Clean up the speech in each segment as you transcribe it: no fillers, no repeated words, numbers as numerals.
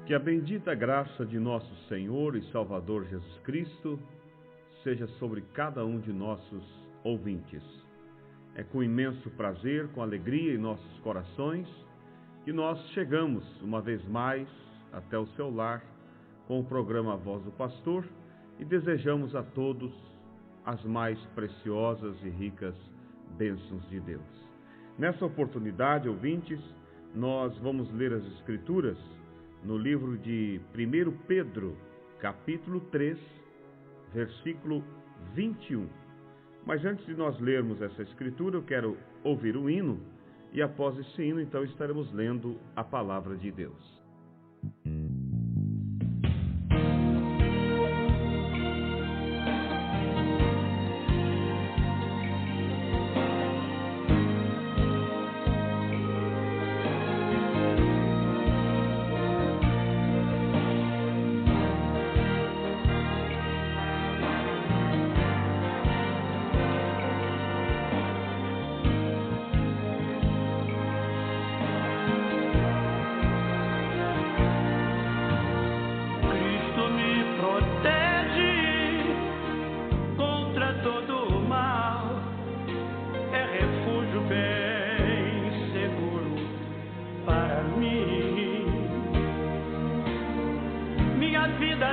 Que a bendita graça de nosso Senhor e Salvador Jesus Cristo seja sobre cada um de nossos ouvintes. É com imenso prazer, com alegria em nossos corações, que nós chegamos uma vez mais até o seu lar com o programa Voz do Pastor e desejamos a todos as mais preciosas e ricas bênçãos de Deus. Nessa oportunidade, ouvintes, nós vamos ler as Escrituras no livro de 1 Pedro, capítulo 3, versículo 21. Mas antes de nós lermos essa Escritura, eu quero ouvir o hino, e após esse hino, então, estaremos lendo a Palavra de Deus.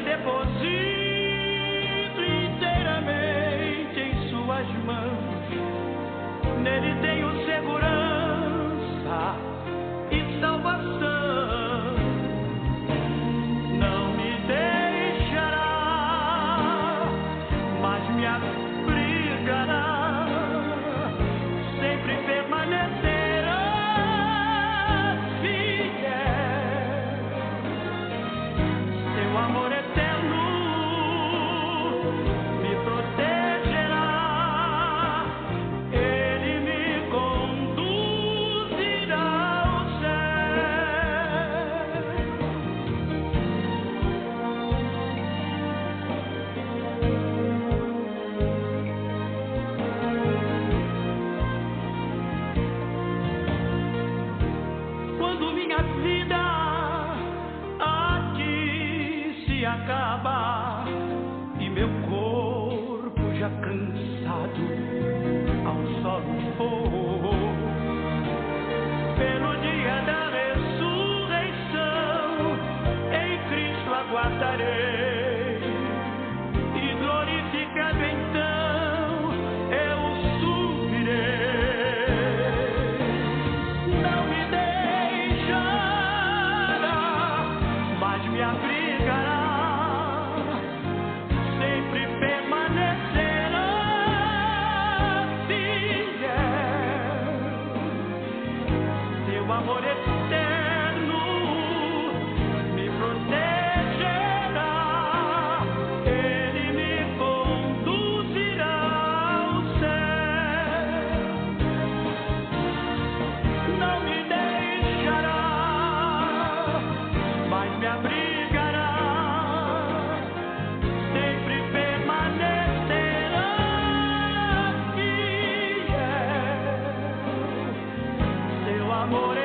Deposito inteiramente em suas mãos. Nele tenho segurança e salvação. Não me deixará, mas me abrigará. Sempre permanecerá fiel. Seu amor é acaba e meu corpo já cansado ao solo for. Pelo dia da ressurreição em Cristo aguardarei e glorificado então eu subirei. Não me deixará, mas me abrigará. Amor eterno me protegerá, Ele me conduzirá ao céu. Não me deixará, mas me abrigará, sempre permanecerá fiel. Seu amor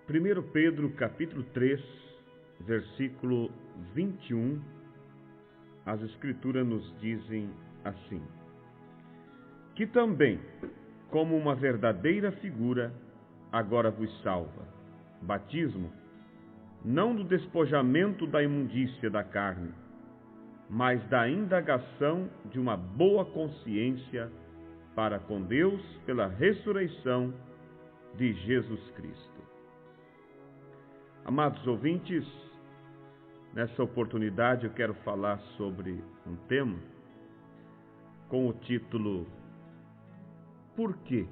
Primeiro Pedro, capítulo 3, versículo 21, as Escrituras nos dizem assim: que também, como uma verdadeira figura, agora vos salva. Batismo, não do despojamento da imundícia da carne, mas da indagação de uma boa consciência para com Deus pela ressurreição de Jesus Cristo. Amados ouvintes, nessa oportunidade eu quero falar sobre um tema com o título por que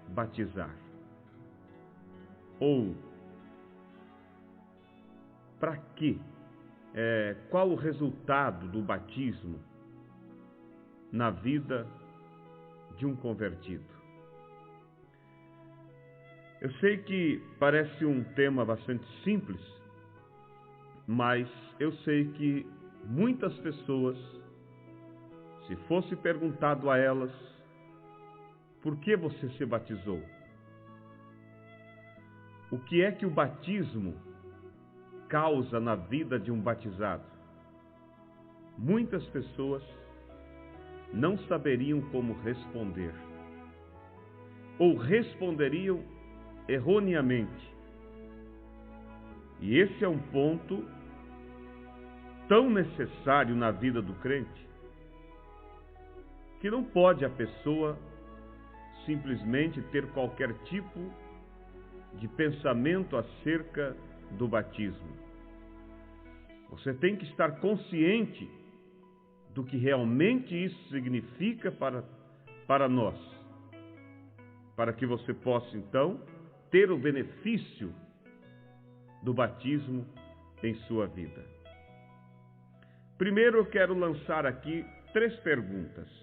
batizar? Ou para quê? Qual o resultado do batismo na vida de um convertido? Eu sei que parece um tema bastante simples, mas eu sei que muitas pessoas, se fosse perguntado a elas, por que você se batizou? O que é que o batismo causa na vida de um batizado? Muitas pessoas não saberiam como responder, ou responderiam erroneamente. E esse é um ponto tão necessário na vida do crente, que não pode a pessoa simplesmente ter qualquer tipo de pensamento acerca do batismo. Você tem que estar consciente do que realmente isso significa para nós, para que você possa então ter o benefício do batismo em sua vida. Primeiro eu quero lançar aqui 3 perguntas,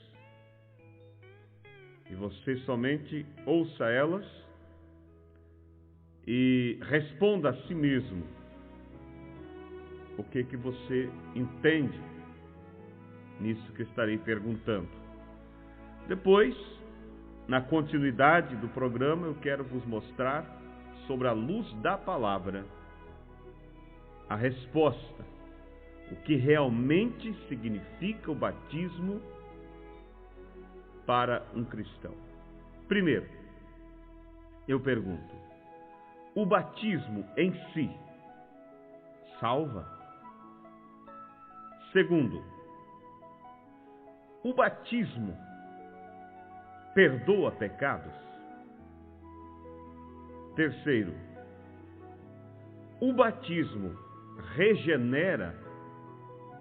e você somente ouça elas e responda a si mesmo o que você entende nisso que estarei perguntando. Depois, na continuidade do programa, eu quero vos mostrar, sobre a luz da palavra, a resposta, o que realmente significa o batismo para um cristão. Primeiro, eu pergunto: o batismo em si salva? Segundo, o batismo perdoa pecados? Terceiro, o batismo regenera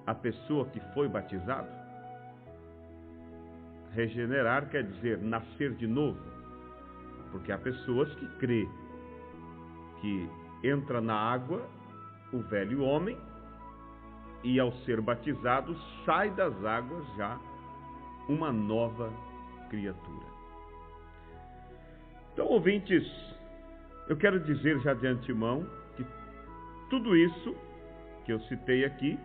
a pessoa que foi batizada? Regenerar quer dizer nascer de novo, porque há pessoas que crêem que entra na água o velho homem e ao ser batizado sai das águas já uma nova criatura. Então, ouvintes, eu quero dizer já de antemão que tudo isso que eu citei aqui,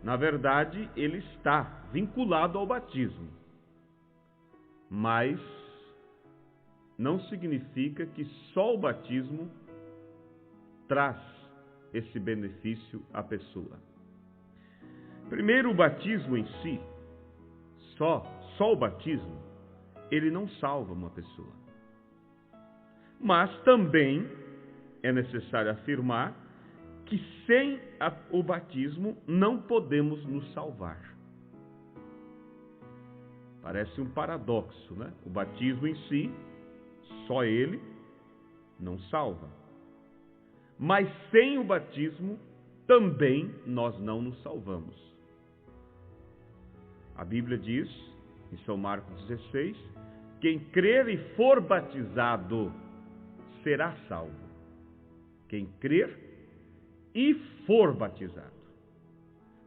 na verdade, ele está vinculado ao batismo, mas não significa que só o batismo traz esse benefício à pessoa. Primeiro, o batismo em si, só o batismo, ele não salva uma pessoa. Mas também é necessário afirmar que sem o batismo não podemos nos salvar. Parece um paradoxo, né? O batismo em si, só ele não salva. Mas sem o batismo também nós não nos salvamos. A Bíblia diz, em São Marcos 16, quem crer e for batizado será salvo. Quem crer e for batizado.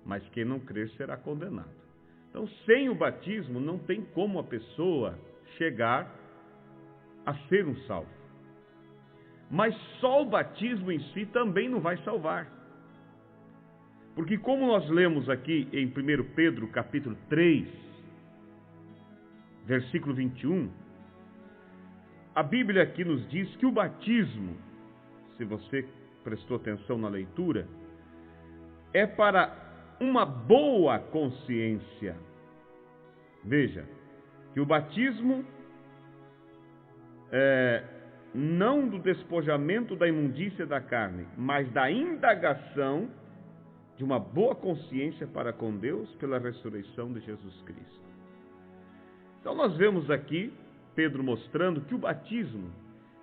Mas quem não crer será condenado. Então, sem o batismo, não tem como a pessoa chegar a ser um salvo. Mas só o batismo em si também não vai salvar. Porque como nós lemos aqui em 1 Pedro capítulo 3, versículo 21, a Bíblia aqui nos diz que o batismo, se você prestou atenção na leitura, é para uma boa consciência. Veja, que o batismo não do despojamento da imundícia da carne, mas da indagação de uma boa consciência para com Deus pela ressurreição de Jesus Cristo. Então nós vemos aqui Pedro mostrando que o batismo,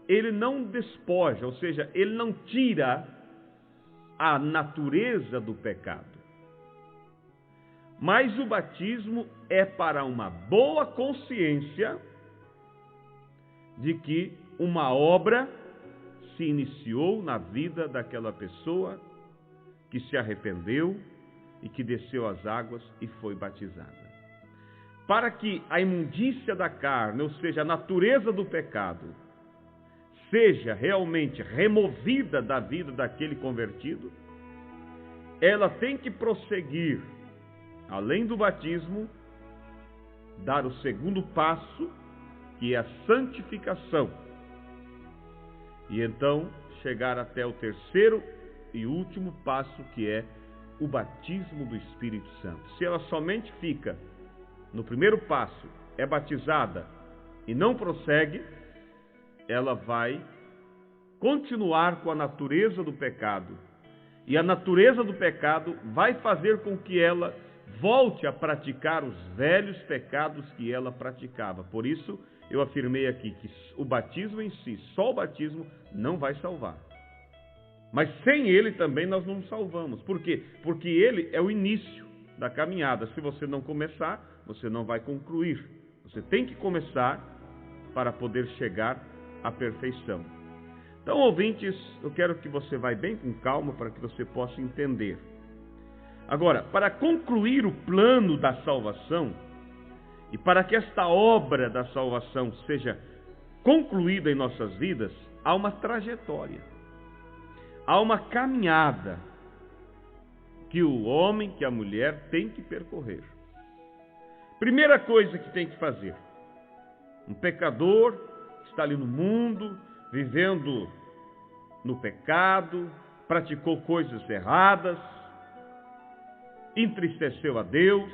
ele não despoja, ou seja, ele não tira a natureza do pecado. Mas o batismo é para uma boa consciência de que uma obra se iniciou na vida daquela pessoa que se arrependeu e que desceu às águas e foi batizada. Para que a imundícia da carne, ou seja, a natureza do pecado, seja realmente removida da vida daquele convertido, ela tem que prosseguir, além do batismo, dar o segundo passo, que é a santificação. E então chegar até o terceiro e último passo, que é o batismo do Espírito Santo. Se ela somente fica no primeiro passo, é batizada e não prossegue, ela vai continuar com a natureza do pecado. E a natureza do pecado vai fazer com que ela volte a praticar os velhos pecados que ela praticava. Por isso, eu afirmei aqui que o batismo em si, só o batismo, não vai salvar. Mas sem ele também nós não nos salvamos. Por quê? Porque ele é o início da caminhada. Se você não começar, você não vai concluir. Você tem que começar para poder chegar à perfeição. Então, ouvintes, eu quero que você vá bem com calma para que você possa entender. Agora, para concluir o plano da salvação e para que esta obra da salvação seja concluída em nossas vidas, há uma trajetória, há uma caminhada que o homem, que a mulher tem que percorrer. Primeira coisa que tem que fazer, um pecador que está ali no mundo, vivendo no pecado, praticou coisas erradas, entristeceu a Deus,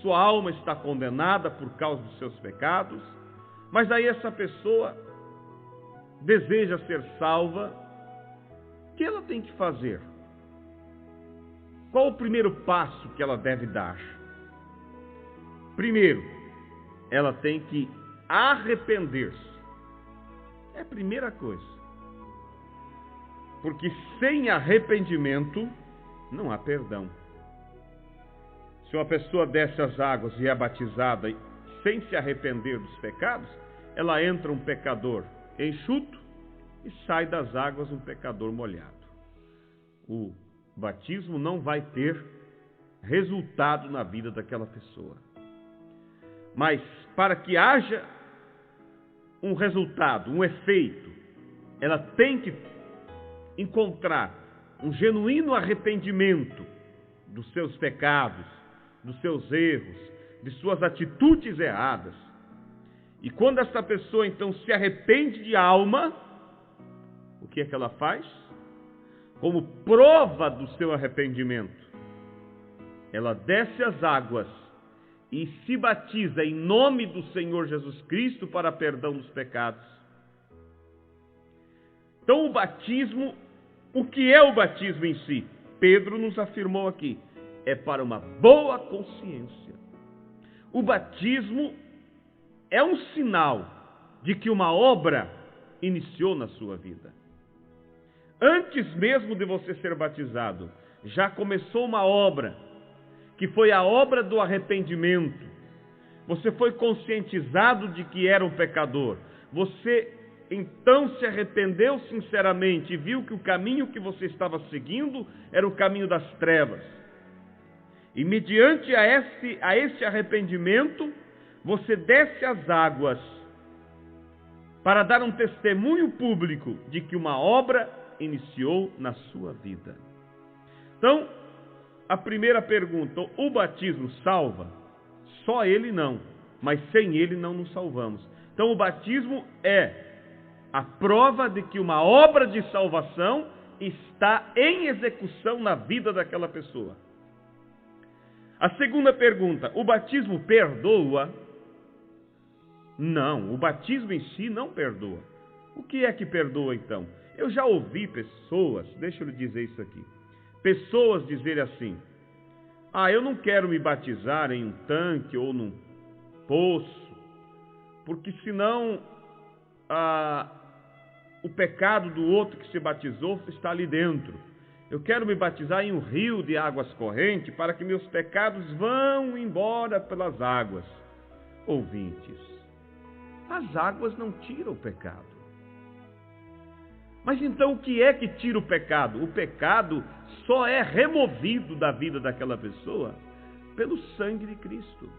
sua alma está condenada por causa dos seus pecados, mas aí essa pessoa deseja ser salva. O que ela tem que fazer? Qual o primeiro passo que ela deve dar? Primeiro, ela tem que arrepender-se. É a primeira coisa. Porque sem arrependimento não há perdão. Se uma pessoa desce às águas e é batizada sem se arrepender dos pecados, ela entra um pecador enxuto e sai das águas um pecador molhado. O batismo não vai ter resultado na vida daquela pessoa. Mas para que haja um resultado, um efeito, ela tem que encontrar um genuíno arrependimento dos seus pecados, dos seus erros, de suas atitudes erradas. E quando essa pessoa então se arrepende de alma, o que é que ela faz? Como prova do seu arrependimento, ela desce às águas e se batiza em nome do Senhor Jesus Cristo para perdão dos pecados. Então o batismo, o que é o batismo em si? Pedro nos afirmou aqui, é para uma boa consciência. O batismo é um sinal de que uma obra iniciou na sua vida. Antes mesmo de você ser batizado, já começou uma obra, que foi a obra do arrependimento. Você foi conscientizado de que era um pecador. Você então se arrependeu sinceramente e viu que o caminho que você estava seguindo era o caminho das trevas. E mediante a esse arrependimento, você desce às águas para dar um testemunho público de que uma obra iniciou na sua vida. Então, a primeira pergunta, o batismo salva? Só ele não, mas sem ele não nos salvamos. Então o batismo é a prova de que uma obra de salvação está em execução na vida daquela pessoa. A segunda pergunta, o batismo perdoa? Não, o batismo em si não perdoa. O que é que perdoa então? Eu já ouvi pessoas, deixa eu lhe dizer isso aqui, pessoas dizerem assim, eu não quero me batizar em um tanque ou num poço, porque senão o pecado do outro que se batizou está ali dentro. Eu quero me batizar em um rio de águas correntes para que meus pecados vão embora pelas águas. Ouvintes, As águas não tiram o pecado. Mas então o que é que tira o pecado? O pecado só é removido da vida daquela pessoa pelo sangue de Cristo.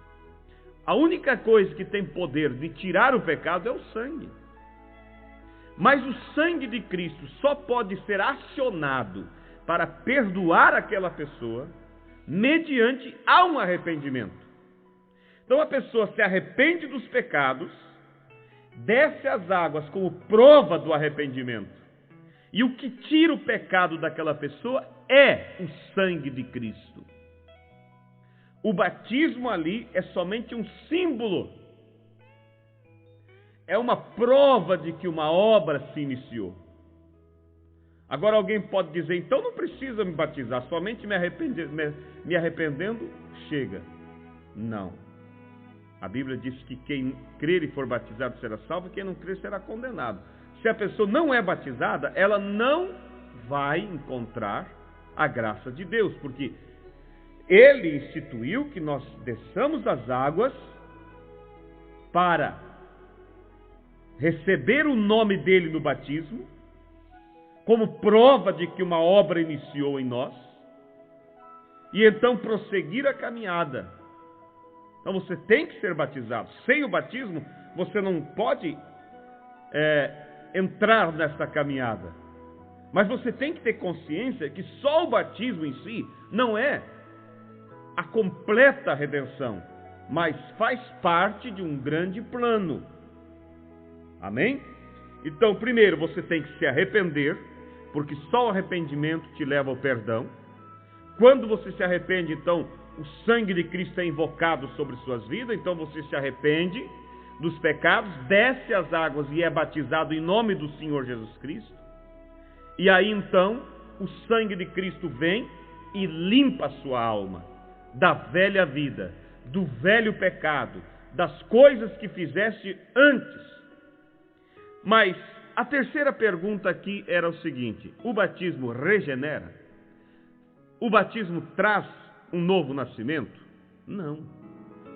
A única coisa que tem poder de tirar o pecado é o sangue. Mas o sangue de Cristo só pode ser acionado para perdoar aquela pessoa mediante a um arrependimento. Então a pessoa se arrepende dos pecados, desce as águas como prova do arrependimento. E o que tira o pecado daquela pessoa é o sangue de Cristo. O batismo ali é somente um símbolo. É uma prova de que uma obra se iniciou. Agora alguém pode dizer, então não precisa me batizar, somente me arrependendo, chega. Não. A Bíblia diz que quem crer e for batizado será salvo, e quem não crer será condenado. Se a pessoa não é batizada, ela não vai encontrar a graça de Deus, porque Ele instituiu que nós desçamos as águas para receber o nome dele no batismo, como prova de que uma obra iniciou em nós, e então prosseguir a caminhada. Então você tem que ser batizado. Sem o batismo, você não pode entrar nessa caminhada. Mas você tem que ter consciência que só o batismo em si não é a completa redenção, mas faz parte de um grande plano. Amém? Então, primeiro você tem que se arrepender, porque só o arrependimento te leva ao perdão. Quando você se arrepende, então, o sangue de Cristo é invocado sobre suas vidas, então você se arrepende dos pecados, desce as águas e é batizado em nome do Senhor Jesus Cristo. E aí, então, o sangue de Cristo vem e limpa a sua alma da velha vida, do velho pecado, das coisas que fizeste antes. Mas a terceira pergunta aqui era o seguinte: o batismo regenera? O batismo traz um novo nascimento? Não.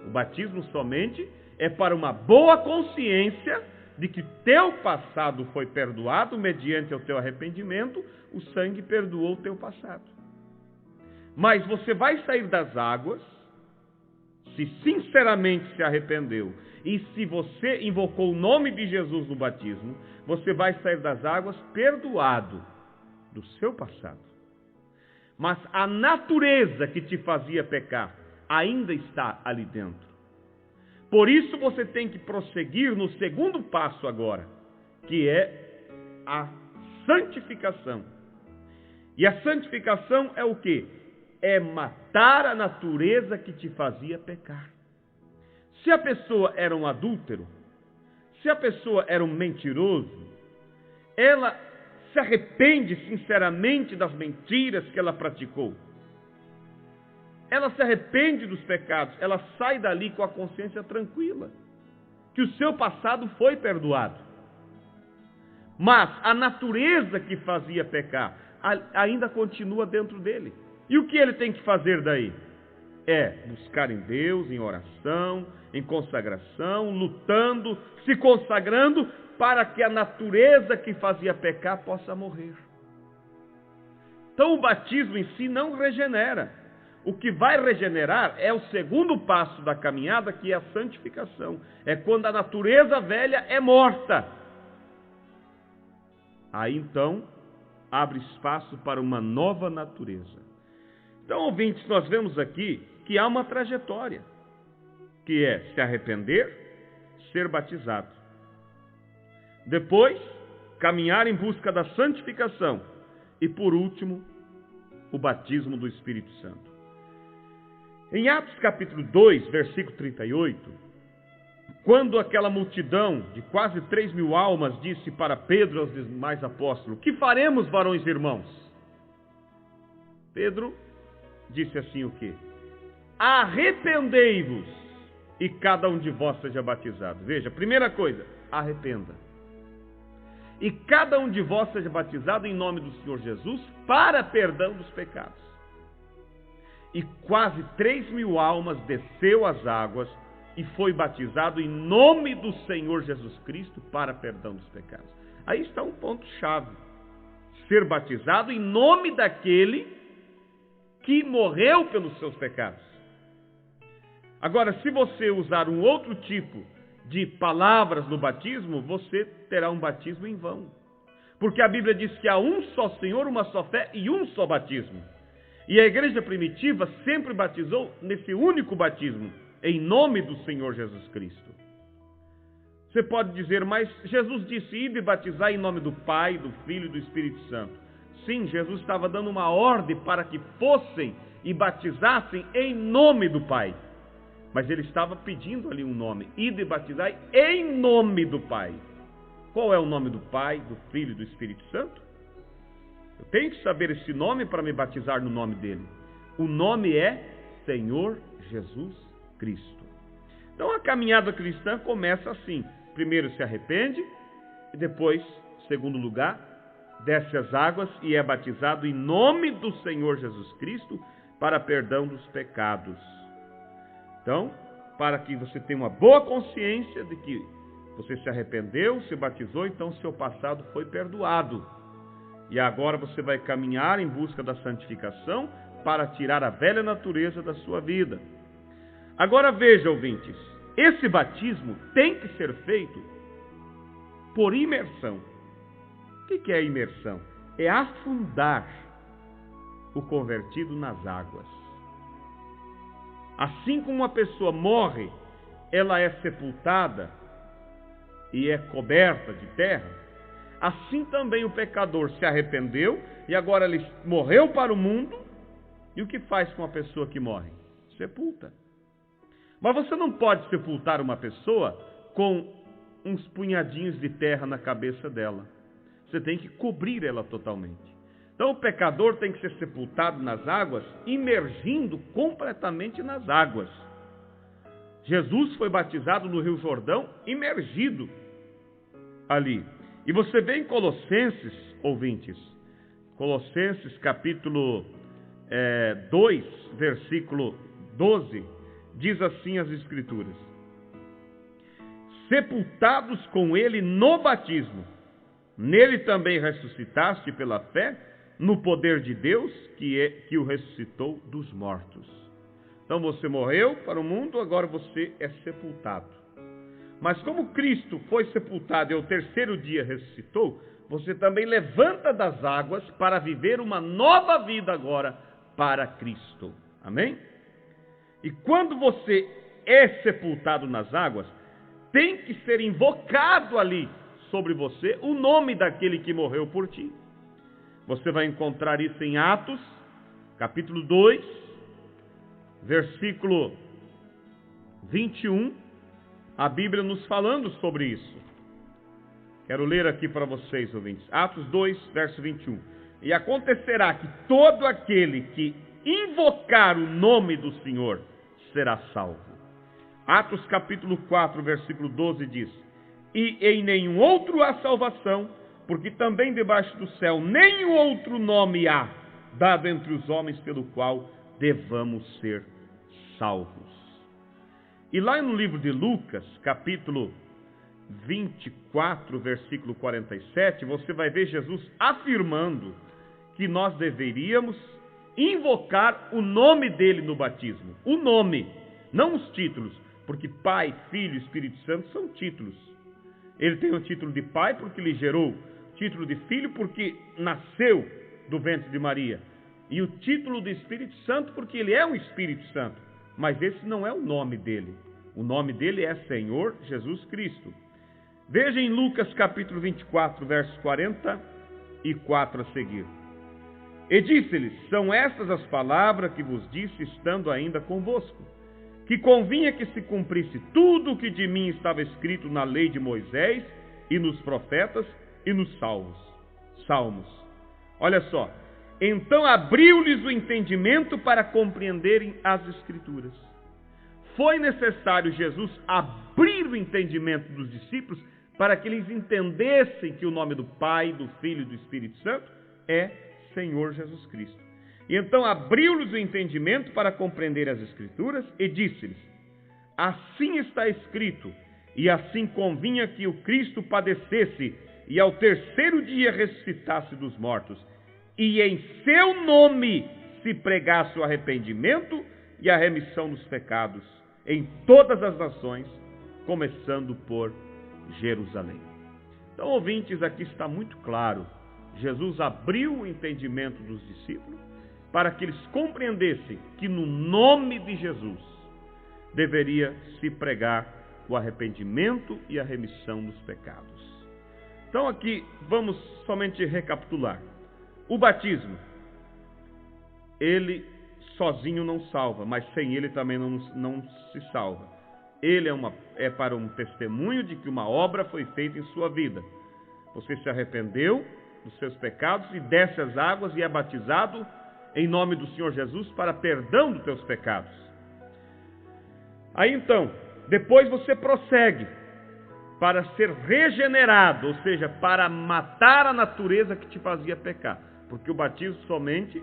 O batismo somente é para uma boa consciência de que teu passado foi perdoado mediante o teu arrependimento, o sangue perdoou o teu passado. Mas você vai sair das águas, se sinceramente se arrependeu, e se você invocou o nome de Jesus no batismo, você vai sair das águas perdoado do seu passado. Mas a natureza que te fazia pecar ainda está ali dentro. Por isso você tem que prosseguir no segundo passo agora, que é a santificação. E a santificação é o quê? É matar a natureza que te fazia pecar. Se a pessoa era um adúltero, se a pessoa era um mentiroso, ela se arrepende sinceramente das mentiras que ela praticou. Ela se arrepende dos pecados, ela sai dali com a consciência tranquila, que o seu passado foi perdoado. Mas a natureza que fazia pecar ainda continua dentro dele. E o que ele tem que fazer daí? É buscar em Deus, em oração, em consagração, lutando, se consagrando, para que a natureza que fazia pecar possa morrer. Então o batismo em si não regenera. O que vai regenerar é o segundo passo da caminhada, que é a santificação. É quando a natureza velha é morta. Aí então abre espaço para uma nova natureza. Então, ouvintes, nós vemos aqui que há uma trajetória, que é se arrepender, ser batizado. Depois, caminhar em busca da santificação. E por último, o batismo do Espírito Santo. Em Atos capítulo 2, versículo 38, quando aquela multidão de quase 3.000 almas disse para Pedro e aos demais apóstolos: que faremos, varões e irmãos? Pedro disse assim o quê? Arrependei-vos e cada um de vós seja batizado. Veja, primeira coisa, arrependa. E cada um de vós seja batizado em nome do Senhor Jesus para perdão dos pecados. E quase 3.000 almas desceu às águas e foi batizado em nome do Senhor Jesus Cristo para perdão dos pecados. Aí está um ponto-chave. Ser batizado em nome daquele que morreu pelos seus pecados. Agora, se você usar um outro tipo de palavras no batismo, você terá um batismo em vão. Porque a Bíblia diz que há um só Senhor, uma só fé e um só batismo. E a igreja primitiva sempre batizou nesse único batismo, em nome do Senhor Jesus Cristo. Você pode dizer, mas Jesus disse, ide batizar em nome do Pai, do Filho e do Espírito Santo. Sim, Jesus estava dando uma ordem para que fossem e batizassem em nome do Pai. Mas ele estava pedindo ali um nome, ide batizar em nome do Pai. Qual é o nome do Pai, do Filho e do Espírito Santo? Eu tenho que saber esse nome para me batizar no nome dele. O nome é Senhor Jesus Cristo. Então a caminhada cristã começa assim. Primeiro se arrepende e depois, segundo lugar, desce as águas e é batizado em nome do Senhor Jesus Cristo para perdão dos pecados. Então, para que você tenha uma boa consciência de que você se arrependeu, se batizou, então seu passado foi perdoado. E agora você vai caminhar em busca da santificação para tirar a velha natureza da sua vida. Agora veja, ouvintes, esse batismo tem que ser feito por imersão. O que é imersão? É afundar o convertido nas águas. Assim como uma pessoa morre, ela é sepultada e é coberta de terra, assim também o pecador se arrependeu e agora ele morreu para o mundo. E o que faz com a pessoa que morre? Sepulta. Mas você não pode sepultar uma pessoa com uns punhadinhos de terra na cabeça dela. Você tem que cobrir ela totalmente. Então o pecador tem que ser sepultado nas águas, imergindo completamente nas águas. Jesus foi batizado no Rio Jordão, imergido ali. E você vê em Colossenses, ouvintes, Colossenses capítulo 2, versículo 12, diz assim as Escrituras: sepultados com ele no batismo, nele também ressuscitaste pela fé, no poder de Deus que o ressuscitou dos mortos. Então você morreu para o mundo, agora você é sepultado. Mas como Cristo foi sepultado e ao terceiro dia ressuscitou, você também levanta das águas para viver uma nova vida agora para Cristo. Amém? E quando você é sepultado nas águas, tem que ser invocado ali sobre você o nome daquele que morreu por ti. Você vai encontrar isso em Atos, capítulo 2, versículo 21, a Bíblia nos falando sobre isso. Quero ler aqui para vocês, ouvintes. Atos 2, verso 21. E acontecerá que todo aquele que invocar o nome do Senhor será salvo. Atos capítulo 4, versículo 12 diz: e em nenhum outro há salvação, porque também debaixo do céu nenhum outro nome há, dado entre os homens pelo qual devamos ser salvos. E lá no livro de Lucas, capítulo 24, versículo 47, você vai ver Jesus afirmando que nós deveríamos invocar o nome dele no batismo. O nome, não os títulos, porque Pai, Filho e Espírito Santo são títulos. Ele tem o título de Pai porque lhe gerou, título de Filho porque nasceu do ventre de Maria, e o título de Espírito Santo porque ele é um Espírito Santo. Mas esse não é o nome dele. O nome dele é Senhor Jesus Cristo. Veja em Lucas capítulo 24, versos 44 a seguir. E disse-lhes: são estas as palavras que vos disse estando ainda convosco, que convinha que se cumprisse tudo o que de mim estava escrito na lei de Moisés e nos profetas e nos salmos. Olha só. Então abriu-lhes o entendimento para compreenderem as Escrituras. Foi necessário Jesus abrir o entendimento dos discípulos para que eles entendessem que o nome do Pai, do Filho e do Espírito Santo é Senhor Jesus Cristo. E então abriu-lhes o entendimento para compreender as Escrituras e disse-lhes: assim está escrito, e assim convinha que o Cristo padecesse e ao terceiro dia ressuscitasse dos mortos, e em seu nome se pregasse o arrependimento e a remissão dos pecados em todas as nações, começando por Jerusalém. Então, ouvintes, aqui está muito claro. Jesus abriu o entendimento dos discípulos para que eles compreendessem que no nome de Jesus deveria se pregar o arrependimento e a remissão dos pecados. Então aqui vamos somente recapitular. O batismo, ele sozinho não salva, mas sem ele também não se salva. Ele é para um testemunho de que uma obra foi feita em sua vida. Você se arrependeu dos seus pecados e desce as águas e é batizado em nome do Senhor Jesus para perdão dos teus pecados. Aí então, depois você prossegue para ser regenerado, ou seja, para matar a natureza que te fazia pecar. Porque o batismo somente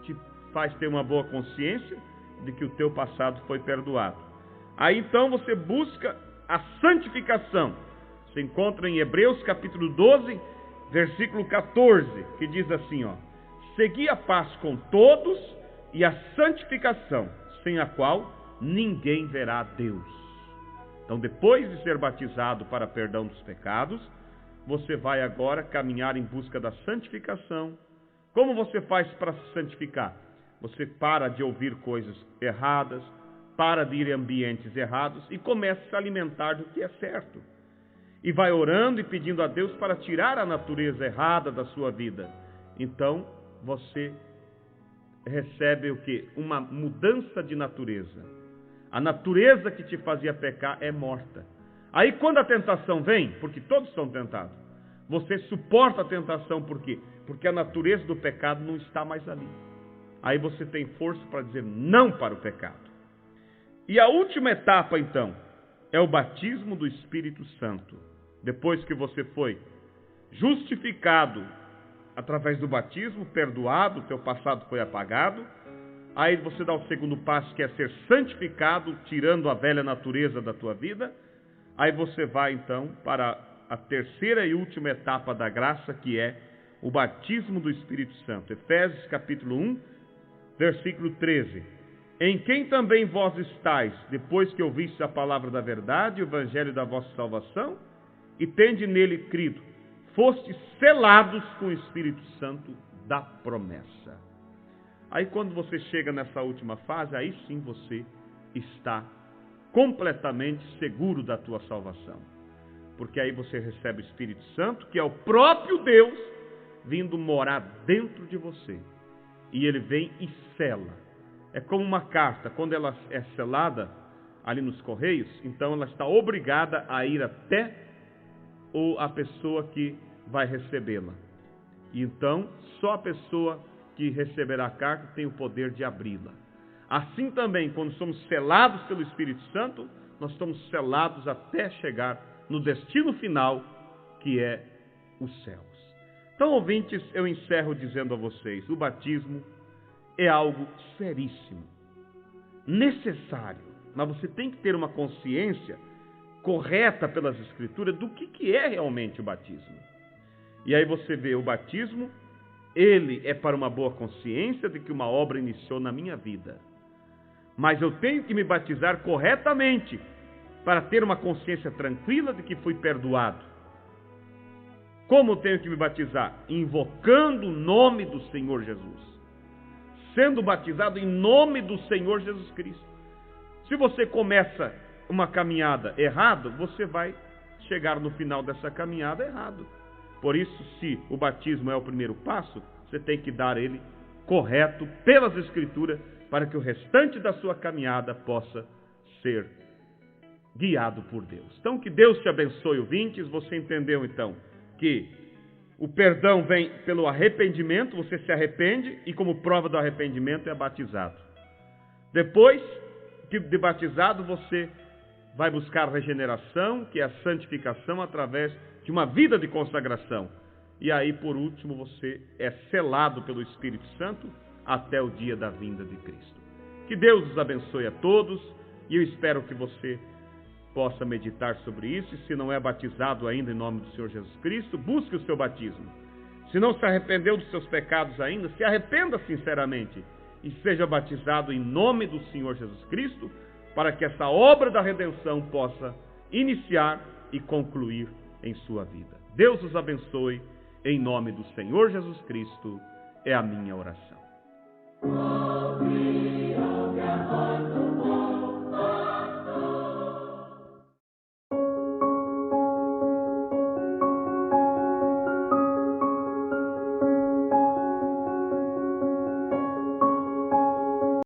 te faz ter uma boa consciência de que o teu passado foi perdoado. Aí então você busca a santificação. Você encontra em Hebreus capítulo 12, versículo 14, que diz assim, segui a paz com todos e a santificação, sem a qual ninguém verá Deus. Então, depois de ser batizado para perdão dos pecados, você vai agora caminhar em busca da santificação. Como você faz para se santificar? Você para de ouvir coisas erradas, para de ir em ambientes errados e começa a se alimentar do que é certo. E vai orando e pedindo a Deus para tirar a natureza errada da sua vida. Então, você recebe o quê? Uma mudança de natureza. A natureza que te fazia pecar é morta. Aí quando a tentação vem, porque todos são tentados, você suporta a tentação, por quê? Porque a natureza do pecado não está mais ali. Aí você tem força para dizer não para o pecado. E a última etapa, então, é o batismo do Espírito Santo. Depois que você foi justificado através do batismo, perdoado, o teu passado foi apagado, aí você dá o segundo passo, que é ser santificado, tirando a velha natureza da tua vida. Aí você vai, então, para a terceira e última etapa da graça, que é o batismo do Espírito Santo. Efésios capítulo 1, versículo 13. Em quem também vós estáis, depois que ouvistes a palavra da verdade, o evangelho da vossa salvação, e tende nele crido, fostes selados com o Espírito Santo da promessa. Aí quando você chega nessa última fase, aí sim você está completamente seguro da tua salvação. Porque aí você recebe o Espírito Santo, que é o próprio Deus, vindo morar dentro de você. E ele vem e sela. É como uma carta, quando ela é selada ali nos correios, então ela está obrigada a ir até a pessoa que vai recebê-la. E então, só a pessoa que receberá a carta tem o poder de abri-la. Assim também, quando somos selados pelo Espírito Santo, nós estamos selados até chegar no destino final, que é os céus. Então, ouvintes, eu encerro dizendo a vocês, o batismo é algo seríssimo, necessário, mas você tem que ter uma consciência correta pelas Escrituras do que é realmente o batismo. E aí você vê o batismo, ele é para uma boa consciência de que uma obra iniciou na minha vida. Mas eu tenho que me batizar corretamente para ter uma consciência tranquila de que fui perdoado. Como eu tenho que me batizar? Invocando o nome do Senhor Jesus. Sendo batizado em nome do Senhor Jesus Cristo. Se você começa uma caminhada errado, você vai chegar no final dessa caminhada errado. Por isso, se o batismo é o primeiro passo, você tem que dar ele correto pelas Escrituras, para que o restante da sua caminhada possa ser guiado por Deus. Então, que Deus te abençoe, ouvintes. Você entendeu, então, que o perdão vem pelo arrependimento, você se arrepende e como prova do arrependimento é batizado. Depois de batizado, você vai buscar regeneração, que é a santificação através de uma vida de consagração. E aí, por último, você é selado pelo Espírito Santo até o dia da vinda de Cristo. Que Deus os abençoe a todos E eu espero que você possa meditar sobre isso. E se não é batizado ainda em nome do Senhor Jesus Cristo, busque o seu batismo. Se não se arrependeu dos seus pecados ainda, se arrependa sinceramente e seja batizado em nome do Senhor Jesus Cristo, para que essa obra da redenção possa iniciar e concluir em sua vida. Deus os abençoe, em nome do Senhor Jesus Cristo, é a minha oração.